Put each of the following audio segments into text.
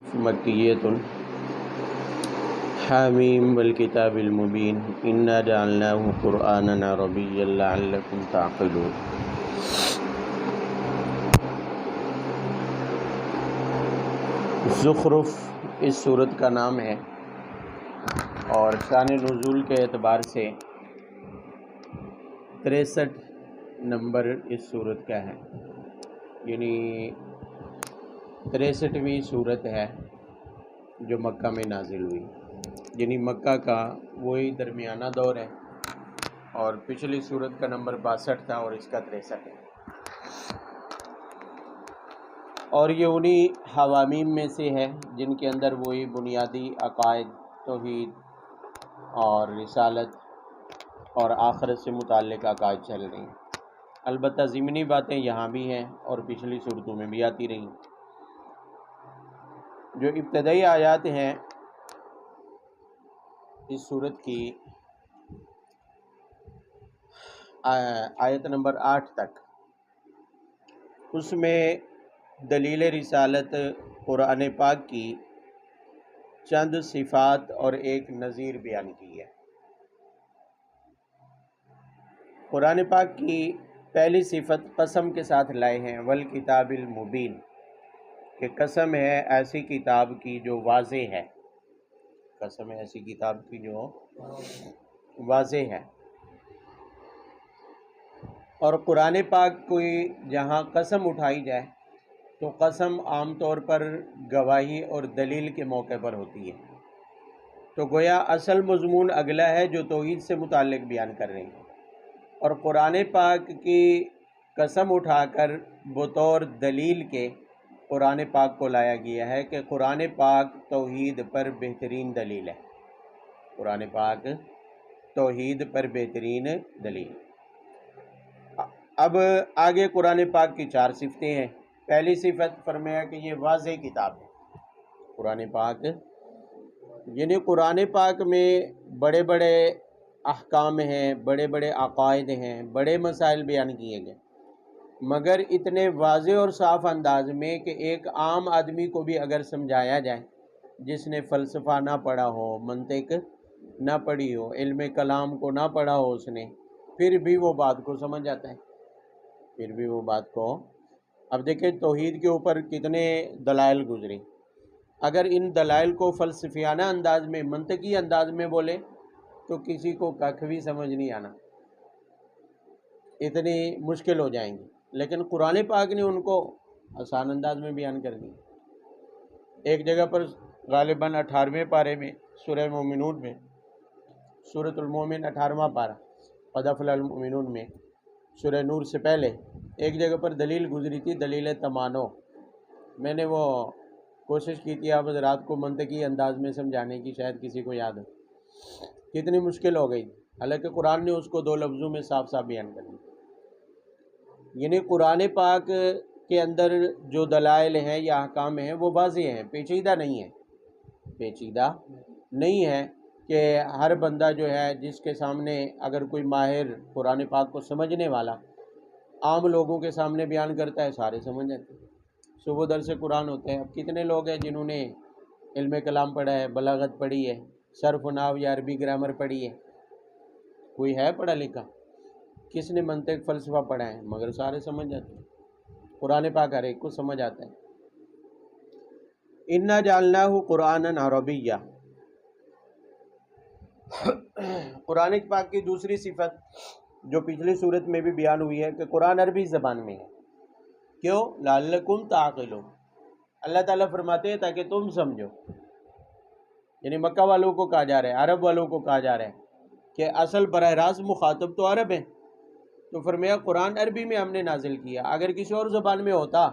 مکیۃ حامیم والکتاب المبین انا جعلناہ قرآنا عربیا لعلکم تعقلون۔ زخرف اس سورت کا نام ہے اور شان نزول کے اعتبار سے 63 نمبر اس سورت کا ہے، یعنی 63ویں سورت ہے جو مکہ میں نازل ہوئی، یعنی مکہ کا وہی درمیانہ دور ہے، اور پچھلی سورت کا نمبر 62 تھا اور اس کا 63 ہے، اور یہ انہی حوامیم میں سے ہے جن کے اندر وہی بنیادی عقائد، توحید اور رسالت اور آخرت سے متعلق عقائد چل رہی ہیں۔ البتہ ضمنی باتیں یہاں بھی ہیں اور پچھلی صورتوں میں بھی آتی رہیں۔ جو ابتدائی آیات ہیں اس صورت کی آیت نمبر 8 تک، اس میں دلیل رسالت قرآن پاک کی چند صفات اور ایک نظیر بیان کی ہے۔ قرآن پاک کی پہلی صفت قسم کے ساتھ لائے ہیں، والکتاب المبین، کہ قسم ہے ایسی کتاب کی جو واضح ہے، قسم ہے ایسی کتاب کی جو واضح ہے۔ اور قرآن پاک کوئی جہاں قسم اٹھائی جائے تو قسم عام طور پر گواہی اور دلیل کے موقع پر ہوتی ہے، تو گویا اصل مضمون اگلا ہے جو توحید سے متعلق بیان کر رہے ہیں، اور قرآن پاک کی قسم اٹھا کر بطور دلیل کے قرآن پاک کو لایا گیا ہے کہ قرآن پاک توحید پر بہترین دلیل ہے، قرآن پاک توحید پر بہترین دلیل۔ اب آگے قرآن پاک کی 4 صفتیں ہیں۔ پہلی صفت فرمایا کہ یہ واضح کتاب ہے قرآن پاک، یعنی قرآن پاک میں بڑے بڑے احکام ہیں، بڑے بڑے عقائد ہیں، بڑے مسائل بیان کیے گئے، مگر اتنے واضح اور صاف انداز میں کہ ایک عام آدمی کو بھی اگر سمجھایا جائے، جس نے فلسفہ نہ پڑھا ہو، منطق نہ پڑھی ہو، علم کلام کو نہ پڑھا ہو اس نے، پھر بھی وہ بات کو سمجھ جاتا ہے، پھر بھی وہ بات کو۔ اب دیکھیں توحید کے اوپر کتنے دلائل گزرے، اگر ان دلائل کو فلسفیانہ انداز میں، منطقی انداز میں بولے تو کسی کو کھ بھی سمجھ نہیں آنا، اتنی مشکل ہو جائیں گی، لیکن قرآن پاک نے ان کو آسان انداز میں بیان کر دی۔ ایک جگہ پر غالباً 18ویں پارے میں سورہ مومنون میں، سورۃ المومن 18واں پارہ، قد افلح المؤمنون میں، سورہ نور سے پہلے ایک جگہ پر دلیل گزری تھی، دلیل تمانو۔ میں نے وہ کوشش کی تھی آپ حضرات کو منطقی انداز میں سمجھانے کی، شاید کسی کو یاد ہو، کتنی مشکل ہو گئی، حالانکہ قرآن نے اس کو 2 لفظوں میں صاف صاف بیان کر دیا۔ یعنی قرآن پاک کے اندر جو دلائل ہیں یا احکام ہیں وہ واضح ہیں، پیچیدہ نہیں ہیں، پیچیدہ نہیں ہے کہ ہر بندہ جو ہے جس کے سامنے اگر کوئی ماہر قرآن پاک کو سمجھنے والا عام لوگوں کے سامنے بیان کرتا ہے، سارے سمجھ جاتے ہیں۔ صبح درس قرآن ہوتے ہیں، اب کتنے لوگ ہیں جنہوں نے علم کلام پڑھا ہے، بلاغت پڑھی ہے، صرف و نحو یا عربی گرامر پڑھی ہے؟ کوئی ہے پڑھا لکھا؟ کس نے منطق فلسفہ پڑھا ہے؟ مگر سارے سمجھ جاتے ہیں، قرآن پاک ہر ایک کو سمجھ آتا ہے۔ انا جعلناہ قرآنا عربیا، قرآن پاک کی دوسری صفت جو پچھلی صورت میں بھی بیان ہوئی ہے کہ قرآن عربی زبان میں ہے۔ کیوں؟ لعلکم تعقلون، اللہ تعالیٰ فرماتے ہیں تاکہ تم سمجھو، یعنی مکہ والوں کو کہا جا رہا ہے، عرب والوں کو کہا جا رہا ہے کہ اصل براہ راست مخاطب تو عرب ہیں، تو فرمایا قرآن عربی میں ہم نے نازل کیا۔ اگر کسی اور زبان میں ہوتا،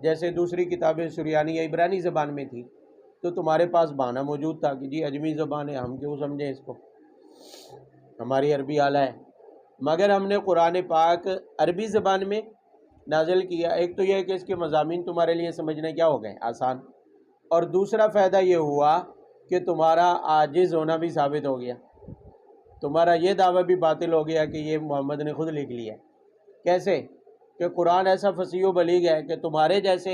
جیسے دوسری کتابیں سریانی یا عبرانی زبان میں تھی، تو تمہارے پاس بہانہ موجود تھا کہ جی اجمی زبان ہے، ہم کیوں سمجھیں اس کو، ہماری عربی اعلیٰ ہے۔ مگر ہم نے قرآن پاک عربی زبان میں نازل کیا، ایک تو یہ ہے کہ اس کے مضامین تمہارے لیے سمجھنے کیا ہو گئے؟ آسان، اور دوسرا فائدہ یہ ہوا کہ تمہارا عاجز ہونا بھی ثابت ہو گیا، تمہارا یہ دعویٰ بھی باطل ہو گیا کہ یہ محمد نے خود لکھ لیا۔ کیسے؟ کہ قرآن ایسا فصیح و بلیغ ہے کہ تمہارے جیسے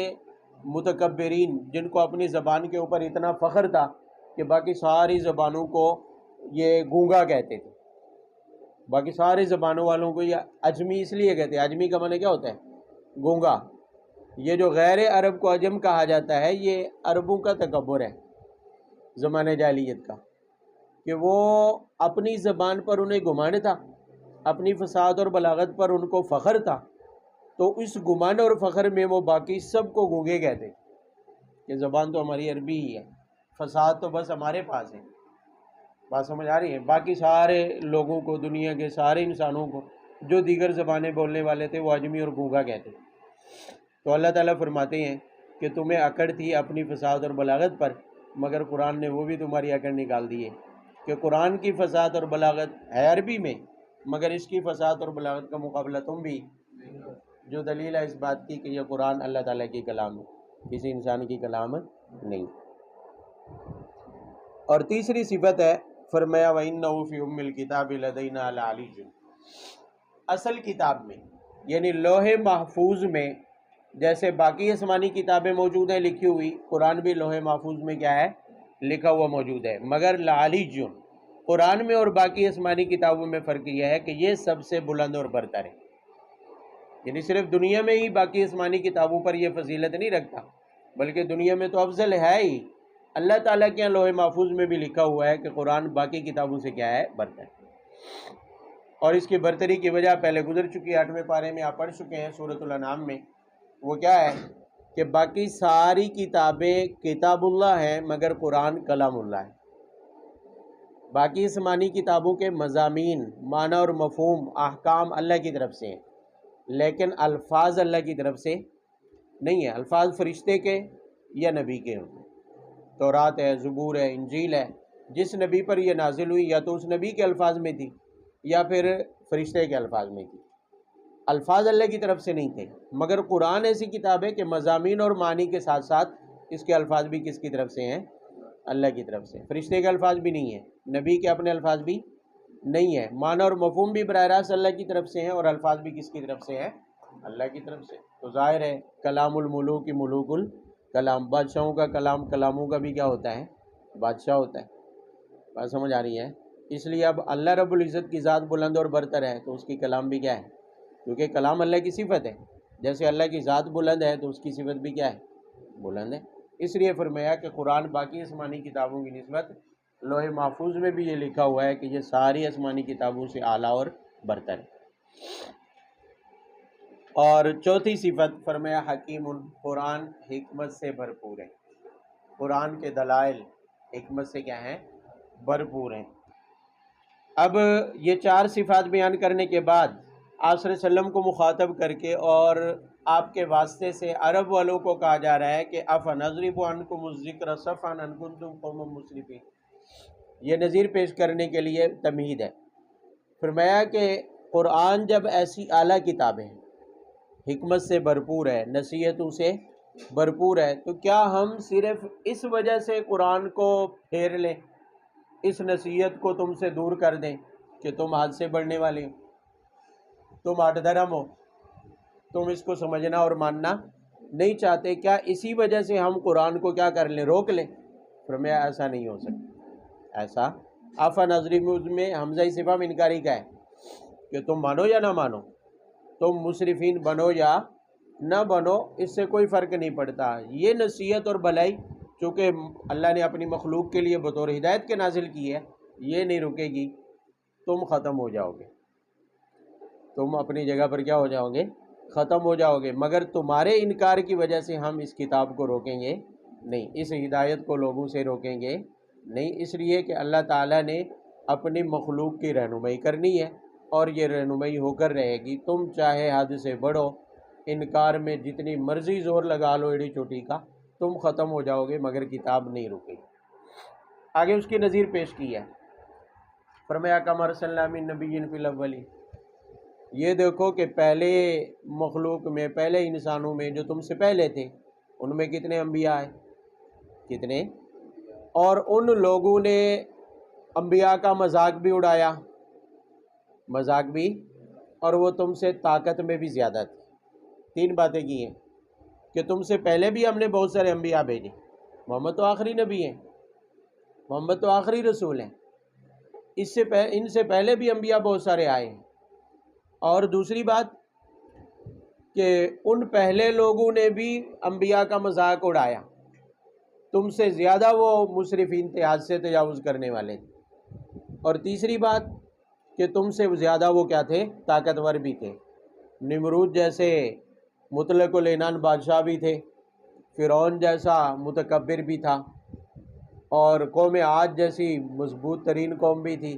متکبرین جن کو اپنی زبان کے اوپر اتنا فخر تھا کہ باقی ساری زبانوں کو یہ گونگا کہتے تھے، باقی ساری زبانوں والوں کو یہ عجمی اس لیے کہتے ہیں، عجمی کا معنی کیا ہوتا ہے؟ گونگا۔ یہ جو غیر عرب کو عجم کہا جاتا ہے، یہ عربوں کا تکبر ہے زمانہ جاہلیت کا، کہ وہ اپنی زبان پر انہیں گمان تھا، اپنی فصاحت اور بلاغت پر ان کو فخر تھا، تو اس گمان اور فخر میں وہ باقی سب کو گونگے کہتے کہ زبان تو ہماری عربی ہی ہے، فصاحت تو بس ہمارے پاس ہے۔ بات سمجھ آ رہی ہے؟ باقی سارے لوگوں کو، دنیا کے سارے انسانوں کو جو دیگر زبانیں بولنے والے تھے وہ عجمی اور گونگا کہتے۔ تو اللہ تعالیٰ فرماتے ہیں کہ تمہیں اکڑ تھی اپنی فصاحت اور بلاغت پر، مگر قرآن نے وہ بھی تمہاری اکڑ نکال دی ہے کہ قرآن کی فصاحت اور بلاغت ہے عربی میں، مگر اس کی فصاحت اور بلاغت کا مقابلہ تم بھی، جو دلیل ہے اس بات کی کہ یہ قرآن اللہ تعالیٰ کی کلام ہے، کسی انسان کی کلام نہیں۔ اور تیسری صفت ہے، فرمایا وَإِنَّهُ فِي أُمِّ الْكِتَابِ لَدَيْنَا لَعَلِيٌّ، اصل کتاب میں یعنی لوح محفوظ میں جیسے باقی آسمانی کتابیں موجود ہیں لکھی ہوئی، قرآن بھی لوح محفوظ میں کیا ہے؟ لکھا ہوا موجود ہے، مگر لَعَلِيٌّ، قرآن میں اور باقی آسمانی کتابوں میں فرق یہ ہے کہ یہ سب سے بلند اور برتر ہے، یعنی صرف دنیا میں ہی باقی آسمانی کتابوں پر یہ فضیلت نہیں رکھتا، بلکہ دنیا میں تو افضل ہے ہی، اللہ تعالیٰ کے لوح محفوظ میں بھی لکھا ہوا ہے کہ قرآن باقی کتابوں سے کیا ہے؟ برتر ہے۔ اور اس کی برتری کی وجہ پہلے گزر چکی ہے، 8ویں پارے میں آپ پڑھ چکے ہیں سورۃ الانعام میں، وہ کیا ہے کہ باقی ساری کتابیں کتاب اللہ ہیں مگر قرآن کلام اللہ ہے۔ باقی آسمانی کتابوں کے مضامین، معنی اور مفہوم، احکام اللہ کی طرف سے ہیں، لیکن الفاظ اللہ کی طرف سے نہیں ہے، الفاظ فرشتے کے یا نبی کے ہوتے ہیں۔ تورات ہے، زبور ہے، انجیل ہے، جس نبی پر یہ نازل ہوئی یا تو اس نبی کے الفاظ میں تھی یا پھر فرشتے کے الفاظ میں تھی، الفاظ اللہ کی طرف سے نہیں تھے۔ مگر قرآن ایسی کتاب ہے کہ مضامین اور معنی کے ساتھ ساتھ اس کے الفاظ بھی کس کی طرف سے ہیں؟ اللہ کی طرف سے۔ فرشتے کے الفاظ بھی نہیں ہیں، نبی کے اپنے الفاظ بھی نہیں ہیں، معنی اور مفہوم بھی براہ راست اللہ کی طرف سے ہیں، اور الفاظ بھی کس کی طرف سے ہیں؟ اللہ کی طرف سے۔ تو ظاہر ہے کلام الملوک کی ملوک الکلام، بادشاہوں کا کلام کلاموں کا بھی کیا ہوتا ہے؟ بادشاہ ہوتا ہے۔ بات سمجھ آ رہی ہے؟ اس لیے اب اللہ رب العزت کی ذات بلند اور برتر ہے تو اس کی کلام بھی کیا ہے؟ کیونکہ کلام اللہ کی صفت ہے، جیسے اللہ کی ذات بلند ہے تو اس کی صفت بھی کیا ہے؟ بلند ہے۔ اس لیے فرمایا کہ قرآن باقی آسمانی کتابوں کی نسبت لوح محفوظ میں بھی یہ لکھا ہوا ہے کہ یہ ساری آسمانی کتابوں سے اعلیٰ اور برتر ہے۔ اور چوتھی صفت فرمایا حکیم، قرآن حکمت سے بھرپور ہے، قرآن کے دلائل حکمت سے کیا ہیں؟ بھرپور ہیں۔ اب یہ 4 صفات بیان کرنے کے بعد آپ صلی اللہ علیہ وسلم کو مخاطب کر کے اور آپ کے واسطے سے عرب والوں کو کہا جا رہا ہے کہ افنضرب عنکم الذکر صفحا ان کنتم قوما مسرفین، یہ نظیر پیش کرنے کے لیے تمہید ہے۔ فرمایا کہ قرآن جب ایسی اعلیٰ کتاب ہے، حکمت سے بھرپور ہے، نصیحتوں سے بھرپور ہے، تو کیا ہم صرف اس وجہ سے قرآن کو پھیر لیں، اس نصیحت کو تم سے دور کر دیں کہ تم حد سے بڑھنے والے ہو، تم ہٹ دھرم ہو، تم اس کو سمجھنا اور ماننا نہیں چاہتے، کیا اسی وجہ سے ہم قرآن کو کیا کر لیں؟ روک لیں؟ فرمایا ایسا نہیں ہو سکتا۔ ایسا افنضرب میں حمزہ استفہام انکاری کا ہے کہ تم مانو یا نہ مانو، تم مسرفین بنو یا نہ بنو، اس سے کوئی فرق نہیں پڑتا۔ یہ نصیحت اور بھلائی چونکہ اللہ نے اپنی مخلوق کے لیے بطور ہدایت کے نازل کی ہے، یہ نہیں رکے گی، تم ختم ہو جاؤ گے، تم اپنی جگہ پر کیا ہو جاؤ گے؟ ختم ہو جاؤ گے، مگر تمہارے انکار کی وجہ سے ہم اس کتاب کو روکیں گے نہیں، اس ہدایت کو لوگوں سے روکیں گے نہیں، اس لیے کہ اللہ تعالیٰ نے اپنی مخلوق کی رہنمائی کرنی ہے اور یہ رہنمائی ہو کر رہے گی۔ تم چاہے حد سے بڑھو، انکار میں جتنی مرضی زور لگا لو ایڑی چوٹی کا، تم ختم ہو جاؤ گے مگر کتاب نہیں رکے گی۔ آگے اس کی نظیر پیش کی ہے، فرمایا کما ارسلنا من نبی فی الاولین، یہ دیکھو کہ پہلے مخلوق میں، پہلے انسانوں میں جو تم سے پہلے تھے، ان میں کتنے انبیاء ہیں؟ کتنے؟ اور ان لوگوں نے انبیاء کا مذاق بھی اڑایا، مذاق بھی، اور وہ تم سے طاقت میں بھی زیادہ تھی۔ 3 باتیں کی ہیں کہ تم سے پہلے بھی ہم نے بہت سارے انبیاء بھیجے، محمد تو آخری نبی ہیں، محمد تو آخری رسول ہیں، ان سے پہلے بھی انبیاء بہت سارے آئے ہیں۔ اور دوسری بات کہ ان پہلے لوگوں نے بھی انبیاء کا مذاق اڑایا، تم سے زیادہ وہ مسرفین تھے، حد سے تجاوز کرنے والے تھے۔ اور تیسری بات کہ تم سے زیادہ وہ کیا تھے؟ طاقتور بھی تھے۔ نمرود جیسے مطلق العنان بادشاہ بھی تھے، فرعون جیسا متکبر بھی تھا، اور قوم عاد جیسی مضبوط ترین قوم بھی تھی،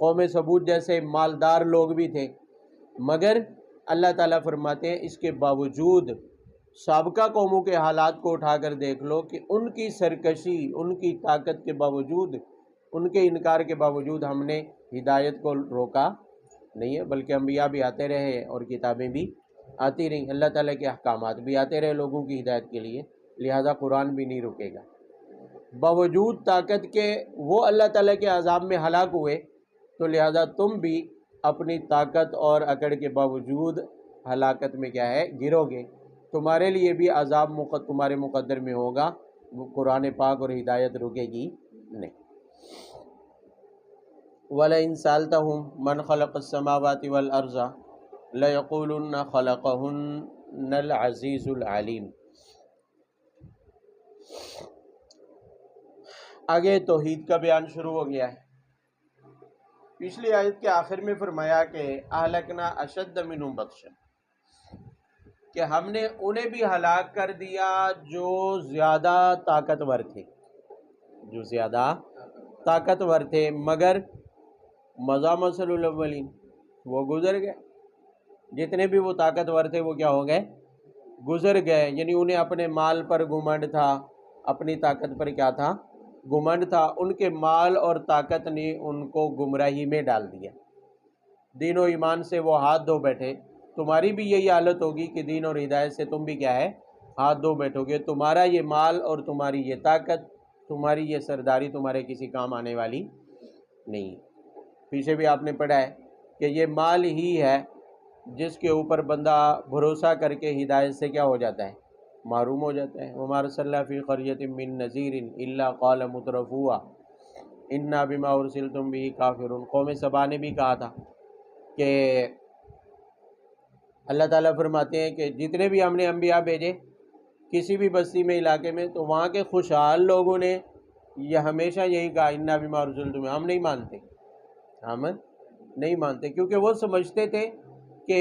قوم ثمود جیسے مالدار لوگ بھی تھے۔ مگر اللہ تعالیٰ فرماتے ہیں اس کے باوجود سابقہ قوموں کے حالات کو اٹھا کر دیکھ لو کہ ان کی سرکشی، ان کی طاقت کے باوجود، ان کے انکار کے باوجود ہم نے ہدایت کو روکا نہیں ہے، بلکہ انبیاء بھی آتے رہے اور کتابیں بھی آتی رہیں، اللہ تعالیٰ کے احکامات بھی آتے رہے لوگوں کی ہدایت کے لیے، لہذا قرآن بھی نہیں رکے گا۔ باوجود طاقت کے وہ اللہ تعالیٰ کے عذاب میں ہلاک ہوئے، تو لہذا تم بھی اپنی طاقت اور اکڑ کے باوجود ہلاکت میں کیا ہے؟ گرو گے، تمہارے لیے بھی عذاب تمہارے مقدر میں ہوگا، وہ قرآن پاک اور ہدایت رکے گی نہیں۔ وَلَئِن سَأَلْتَهُم مَّنْ خَلَقَ السَّمَاوَاتِ وَالْأَرْضَ لَيَقُولُنَّ خَلَقَهُنَّ الْعَزِيزُ الْعَلِيمُ۔ آگے توحید کا بیان شروع ہو گیا ہے۔ پچھلی آیت کے آخر میں فرمایا کہ اہلکنا اشد منہم بطشا، کہ ہم نے انہیں بھی ہلاک کر دیا جو زیادہ طاقتور تھے، جو زیادہ طاقتور تھے، مگر مضى مثل الاولین، وہ گزر گئے، جتنے بھی وہ طاقتور تھے وہ کیا ہو گئے؟ گزر گئے، یعنی انہیں اپنے مال پر گھمنڈ تھا، اپنی طاقت پر کیا تھا؟ گھمنڈ تھا، ان کے مال اور طاقت نے ان کو گمراہی میں ڈال دیا، دین و ایمان سے وہ ہاتھ دھو بیٹھے۔ تمہاری بھی یہی حالت ہوگی کہ دین اور ہدایت سے تم بھی کیا ہے؟ ہاتھ دھو بیٹھو گے، تمہارا یہ مال اور تمہاری یہ طاقت، تمہاری یہ سرداری تمہارے کسی کام آنے والی نہیں۔ پیچھے بھی آپ نے پڑھا ہے کہ یہ مال ہی ہے جس کے اوپر بندہ بھروسہ کر کے ہدایت سے کیا ہو جاتا ہے؟ محروم ہو جاتا ہے۔ وَمَا أَرْسَلْنَا فِي قَرْيَةٍ مِّن نَذِيرٍ إِلَّا قَالَ مُتْرَفُوهَا إِنَّا بِمَا أُرْسِلْتُم بِهِ كَافِرُونَ۔ قوم سبا نے بھی کہا تھا کہ اللہ تعالیٰ فرماتے ہیں کہ جتنے بھی ہم نے انبیاء بھیجے کسی بھی بستی میں، علاقے میں، تو وہاں کے خوشحال لوگوں نے یہ ہمیشہ یہی کہا اِنَّا بِمَا أُرْسِلْتُم، ہم نہیں مانتے، ہم نہیں مانتے، کیونکہ وہ سمجھتے تھے کہ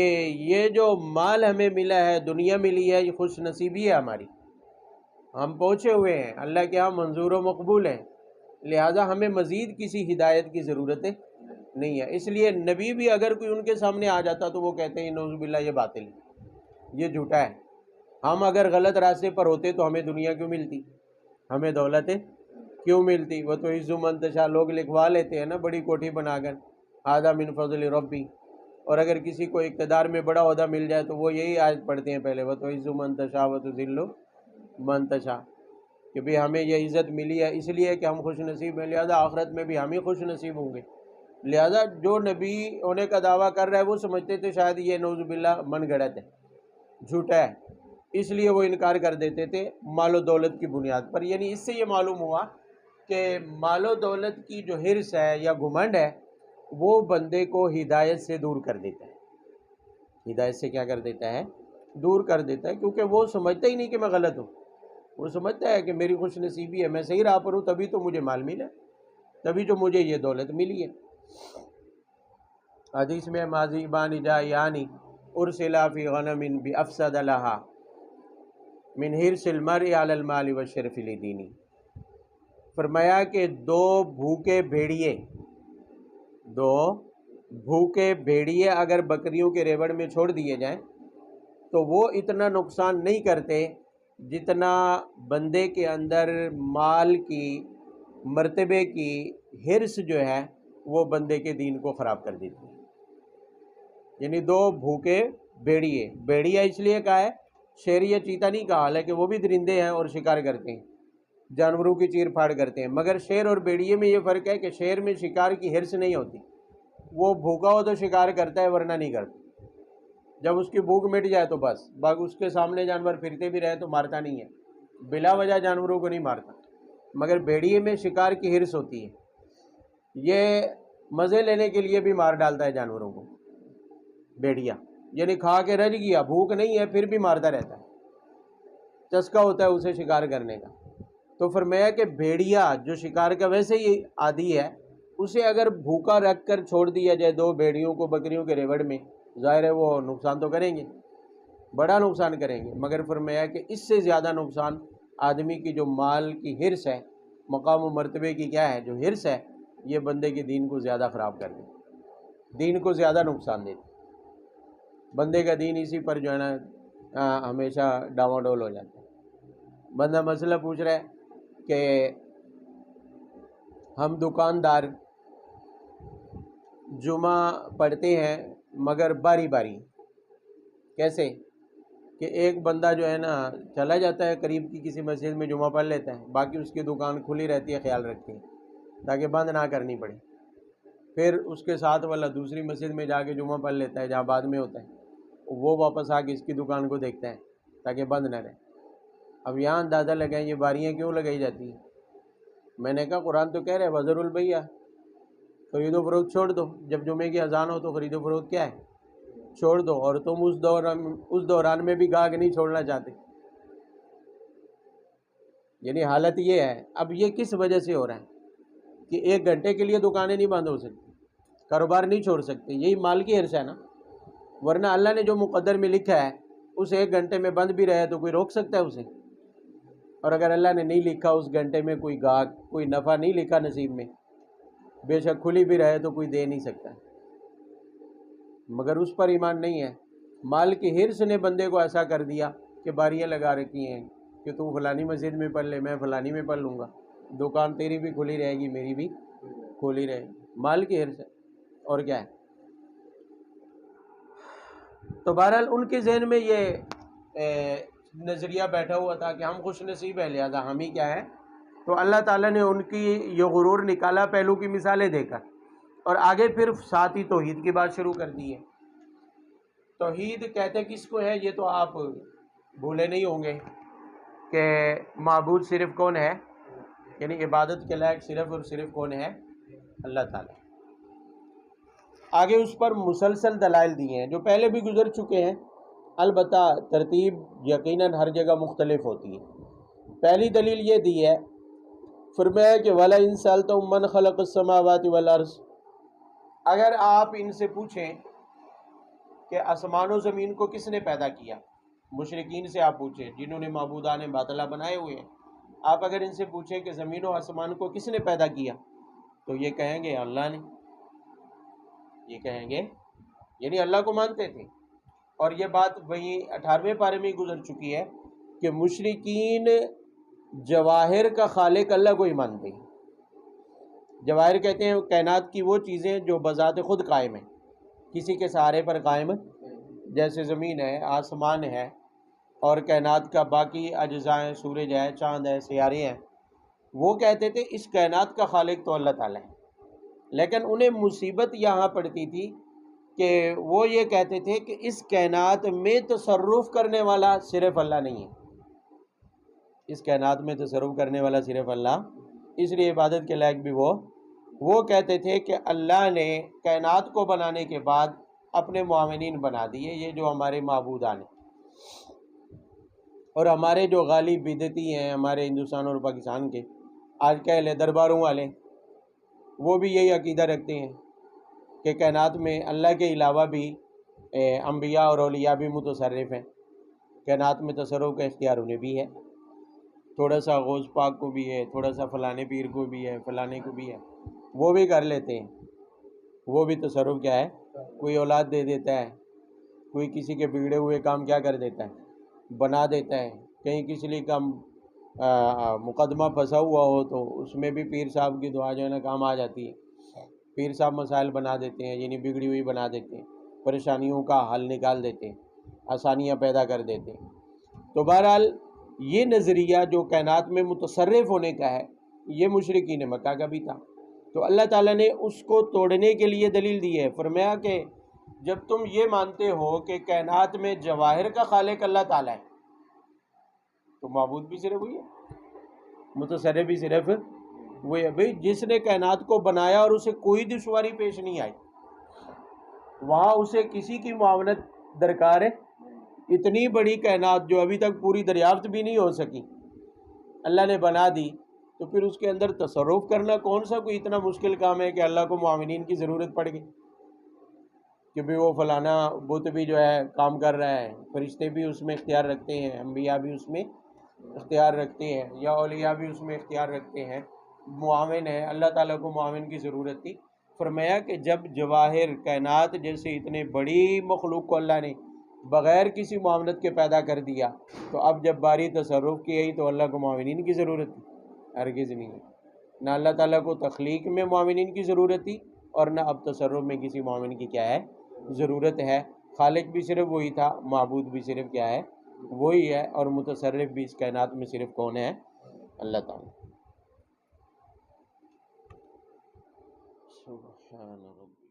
یہ جو مال ہمیں ملا ہے، دنیا ملی ہے، یہ خوش نصیبی ہے ہماری، ہم پہنچے ہوئے ہیں، اللہ کے ہاں منظور و مقبول ہیں، لہٰذا ہمیں مزید کسی ہدایت کی ضرورت نہیں ہے۔ اس لیے نبی بھی اگر کوئی ان کے سامنے آ جاتا تو وہ کہتے ہیں نعوذ باللہ یہ باطل ہے، یہ جھوٹا ہے، ہم اگر غلط راستے پر ہوتے تو ہمیں دنیا کیوں ملتی، ہمیں دولت کیوں ملتی؟ وہ تو عز من تشاء، لوگ لکھوا لیتے ہیں نا بڑی کوٹھی بنا کر، ھذا من فضل ربی، اور اگر کسی کو اقتدار میں بڑا عہدہ مل جائے تو وہ یہی آیت پڑھتے ہیں پہلے، وہ تو عز من تشاء و تذل من تشاء، کہ بھی ہمیں یہ عزت ملی ہے اس لیے کہ ہم خوش نصیب ہیں، لہذا آخرت میں بھی ہم ہی خوش نصیب ہوں گے۔ لہذا جو نبی ہونے کا دعویٰ کر رہا ہے وہ سمجھتے تھے شاید یہ نعوذ باللہ من گھڑت ہے، جھوٹا ہے، اس لیے وہ انکار کر دیتے تھے مال و دولت کی بنیاد پر۔ یعنی اس سے یہ معلوم ہوا کہ مال و دولت کی جو حرص ہے یا گھمنڈ ہے وہ بندے کو ہدایت سے دور کر دیتا ہے، ہدایت سے کیا کر دیتا ہے؟ دور کر دیتا ہے، کیونکہ وہ سمجھتا ہی نہیں کہ میں غلط ہوں، وہ سمجھتا ہے کہ میری خوش نصیبی ہے، میں صحیح راہ پر ہوں تبھی تو مجھے مال ملا، تبھی تو مجھے یہ دولت ملی ہے۔ حدیث میں ماضی بانی جایانی ارسلا فی غنم بافسد لها من حرص المرء علی المال والشرف لدینی، فرمایا کہ دو بھوکے بھیڑیے اگر بکریوں کے ریوڑ میں چھوڑ دیے جائیں تو وہ اتنا نقصان نہیں کرتے جتنا بندے کے اندر مال کی، مرتبے کی حرص جو ہے وہ بندے کے دین کو خراب کر دیتی ہے۔ یعنی دو بھوکے بیڑیا اس لیے کہا ہے، شیر یا چیتا نہیں کہا، حالانکہ وہ بھی درندے ہیں اور شکار کرتے ہیں، جانوروں کی چیر پھاڑ کرتے ہیں، مگر شیر اور بیڑیے میں یہ فرق ہے کہ شیر میں شکار کی حرص نہیں ہوتی، وہ بھوکا ہو تو شکار کرتا ہے ورنہ نہیں کرتا، جب اس کی بھوک مٹ جائے تو بس باقی اس کے سامنے جانور پھرتے بھی رہے تو مارتا نہیں ہے، بلا وجہ جانوروں کو نہیں مارتا۔ مگر بھیڑیے میں شکار کی حرص ہوتی ہے، یہ مزے لینے کے لیے بھی مار ڈالتا ہے جانوروں کو بھیڑیا، یعنی کھا کے رج گیا، بھوک نہیں ہے پھر بھی مارتا رہتا ہے، چسکا ہوتا ہے اسے شکار کرنے کا۔ تو فرمایا کہ بھیڑیا جو شکار کا ویسے ہی عادی ہے، اسے اگر بھوکا رکھ کر چھوڑ دیا جائے دو بھیڑیوں کو بکریوں کے ریوڑ میں، ظاہر ہے وہ نقصان تو کریں گے، بڑا نقصان کریں گے، مگر فرمایا کہ اس سے زیادہ نقصان آدمی کی جو مال کی حرص ہے، مقام و مرتبے کی کیا ہے جو حرص ہے، یہ بندے کے دین کو زیادہ خراب کر دے، دین کو زیادہ نقصان دے، بندے کا دین اسی پر جو ہے نا ہمیشہ ڈاواڈول ہو جاتا ہے۔ بندہ مسئلہ پوچھ رہا ہے کہ ہم دکاندار جمعہ پڑھتے ہیں مگر باری باری، کیسے کہ ایک بندہ جو ہے نا چلا جاتا ہے قریب کی کسی مسجد میں جمعہ پڑھ لیتا ہے، باقی اس کی دکان کھلی رہتی ہے، خیال رکھتے ہیں تاکہ بند نہ کرنی پڑے، پھر اس کے ساتھ والا دوسری مسجد میں جا کے جمعہ پڑھ لیتا ہے جہاں بعد میں ہوتا ہے، وہ واپس آ کے اس کی دکان کو دیکھتا ہے تاکہ بند نہ رہے۔ اب یہاں اندازہ لگائیں یہ باریاں کیوں لگائی جاتی ہیں؟ میں نے کہا قرآن تو کہہ رہے وذر البیع، خرید و فروخت چھوڑ دو، جب جمعے کی اذان ہو تو خرید و فروخت کیا ہے چھوڑ دو، اور تم اس دوران میں بھی گاہک نہیں چھوڑنا چاہتے، یعنی حالت یہ ہے۔ اب یہ کس وجہ سے ہو رہا ہے کہ ایک گھنٹے کے لیے دکانیں نہیں بند ہو سکتی، کاروبار نہیں چھوڑ سکتے، یہی مال کی حرص ہے نا، ورنہ اللہ نے جو مقدر میں لکھا ہے اسے ایک گھنٹے میں بند بھی رہے تو کوئی روک سکتا ہے اسے، اور اگر اللہ نے نہیں لکھا اس گھنٹے میں کوئی گاہک کوئی نفع نہیں لکھا نصیب میں، بے شک کھلی بھی رہے تو کوئی دے نہیں سکتا، مگر اس پر ایمان نہیں ہے۔ مال کی حرص نے بندے کو ایسا کر دیا کہ باریاں لگا رکھی ہیں کہ تو فلانی مسجد میں پڑھ لے، میں فلانی میں پڑھ لوں گا، دکان تیری بھی کھلی رہے گی میری بھی کھلی رہے گی، مال کی حرص ہے اور کیا ہے۔ تو بہرحال ان کے ذہن میں یہ نظریہ بیٹھا ہوا تھا کہ ہم خوش نصیب ہیں لہذا ہم ہی کیا ہے، تو اللہ تعالیٰ نے ان کی یہ غرور نکالا پہلو کی مثالیں دے کر، اور آگے پھر ساتھ ہی توحید کی بات شروع کر دی ہے۔ توحید کہتے کس کو ہے یہ تو آپ بھولے نہیں ہوں گے کہ معبود صرف کون ہے، یعنی عبادت کے لائق صرف اور صرف کون ہے، اللہ تعالیٰ۔ آگے اس پر مسلسل دلائل دیے ہیں جو پہلے بھی گزر چکے ہیں، البتہ ترتیب یقیناً ہر جگہ مختلف ہوتی ہے۔ پہلی دلیل یہ دی ہے، فرمایا کہ وَلَئِن سَأَلْتَهُم مَّنْ خَلَقَ السَّمَاوَاتِ وَالْأَرْضَ، اگر آپ ان سے پوچھیں کہ آسمان و زمین کو کس نے پیدا کیا، مشرکین سے آپ پوچھیں جنہوں نے معبودان باطلہ بنائے ہوئے ہیں، آپ اگر ان سے پوچھیں کہ زمین و آسمان کو کس نے پیدا کیا تو یہ کہیں گے اللہ نے، یہ کہیں گے یعنی اللہ کو مانتے تھے۔ اور یہ بات وہی 18ویں پارے میں گزر چکی ہے کہ مشرکین جواہر کا خالق اللہ کو ہی مانتے ہیں۔ جواہر کہتے ہیں کائنات کی وہ چیزیں جو بذات خود قائم ہیں، کسی کے سہارے پر قائم، جیسے زمین ہے، آسمان ہے، اور کائنات کا باقی اجزاء ہیں، سورج ہے، چاند ہے، سیارے ہیں، وہ کہتے تھے اس کائنات کا خالق تو اللہ تعالیٰ ہے۔ لیکن انہیں مصیبت یہاں پڑتی تھی کہ وہ یہ کہتے تھے کہ اس کائنات میں تصرف کرنے والا صرف اللہ نہیں ہے، اس کائنات میں تصرف کرنے والا صرف اللہ، اس لیے عبادت کے لائق بھی وہ کہتے تھے کہ اللہ نے کائنات کو بنانے کے بعد اپنے معاونین بنا دیے، یہ جو ہمارے معبودان ہیں، اور ہمارے جو غالب بدعتی ہیں ہمارے ہندوستان اور پاکستان کے آج کل درباروں والے، وہ بھی یہی عقیدہ رکھتے ہیں کہ کائنات میں اللہ کے علاوہ بھی انبیاء اور اولیاء بھی متصرف ہیں، کائنات میں تصرف کا اختیار انہیں بھی ہے، تھوڑا سا غوث پاک کو بھی ہے، تھوڑا سا فلانے پیر کو بھی ہے، فلانے کو بھی ہے، وہ بھی کر لیتے ہیں، وہ بھی تصرف کیا ہے، کوئی اولاد دے دیتا ہے، کوئی کسی کے بگڑے ہوئے کام کیا کر دیتا ہے، بنا دیتا ہے، کہیں کسی لیے کام مقدمہ پھنسا ہوا ہو تو اس میں بھی پیر صاحب کی دعا جو ہے نا کام آ جاتی ہے، پیر صاحب مسائل بنا دیتے ہیں، یعنی بگڑی ہوئی بنا دیتے ہیں، پریشانیوں کا حل نکال دیتے ہیں، آسانیاں پیدا کر دیتے ہیں۔ تو بہرحال یہ نظریہ جو کائنات میں متصرف ہونے کا ہے یہ مشرکین مکہ کا بھی تھا، تو اللہ تعالیٰ نے اس کو توڑنے کے لیے دلیل دی ہے، فرمایا کہ جب تم یہ مانتے ہو کہ کائنات میں جواہر کا خالق اللہ تعالیٰ ہے تو معبود بھی صرف وہی ہے، متصرف بھی صرف وہی ہے۔ بھئی جس نے کائنات کو بنایا اور اسے کوئی دشواری پیش نہیں آئی، وہاں اسے کسی کی معاونت درکار ہے؟ اتنی بڑی کائنات جو ابھی تک پوری دریافت بھی نہیں ہو سکی، اللہ نے بنا دی، تو پھر اس کے اندر تصرف کرنا کون سا کوئی اتنا مشکل کام ہے کہ اللہ کو معاونین کی ضرورت پڑ گئی کہ بھی وہ فلانا بت بھی جو ہے کام کر رہا ہے، فرشتے بھی اس میں اختیار رکھتے ہیں، انبیاء بھی اس میں اختیار رکھتے ہیں، یا اولیاء بھی اس میں اختیار رکھتے ہیں، معاون ہے، اللہ تعالیٰ کو معاون کی ضرورت تھی۔ فرمایا کہ جب جواہر کائنات جیسے اتنے بڑی مخلوق کو اللہ نے بغیر کسی معاونت کے پیدا کر دیا، تو اب جب باری تصرف کی گئی تو اللہ کو معاونین کی ضرورت تھی؟ ہرگز نہیں ہے۔ نہ اللہ تعالیٰ کو تخلیق میں معاونین کی ضرورت تھی اور نہ اب تصرف میں کسی معاون کی کیا ہے ضرورت ہے۔ خالق بھی صرف وہی تھا، معبود بھی صرف کیا ہے وہی ہے، اور متصرف بھی اس کائنات میں صرف کون ہے؟ اللہ تعالیٰ۔ سبحان ربی۔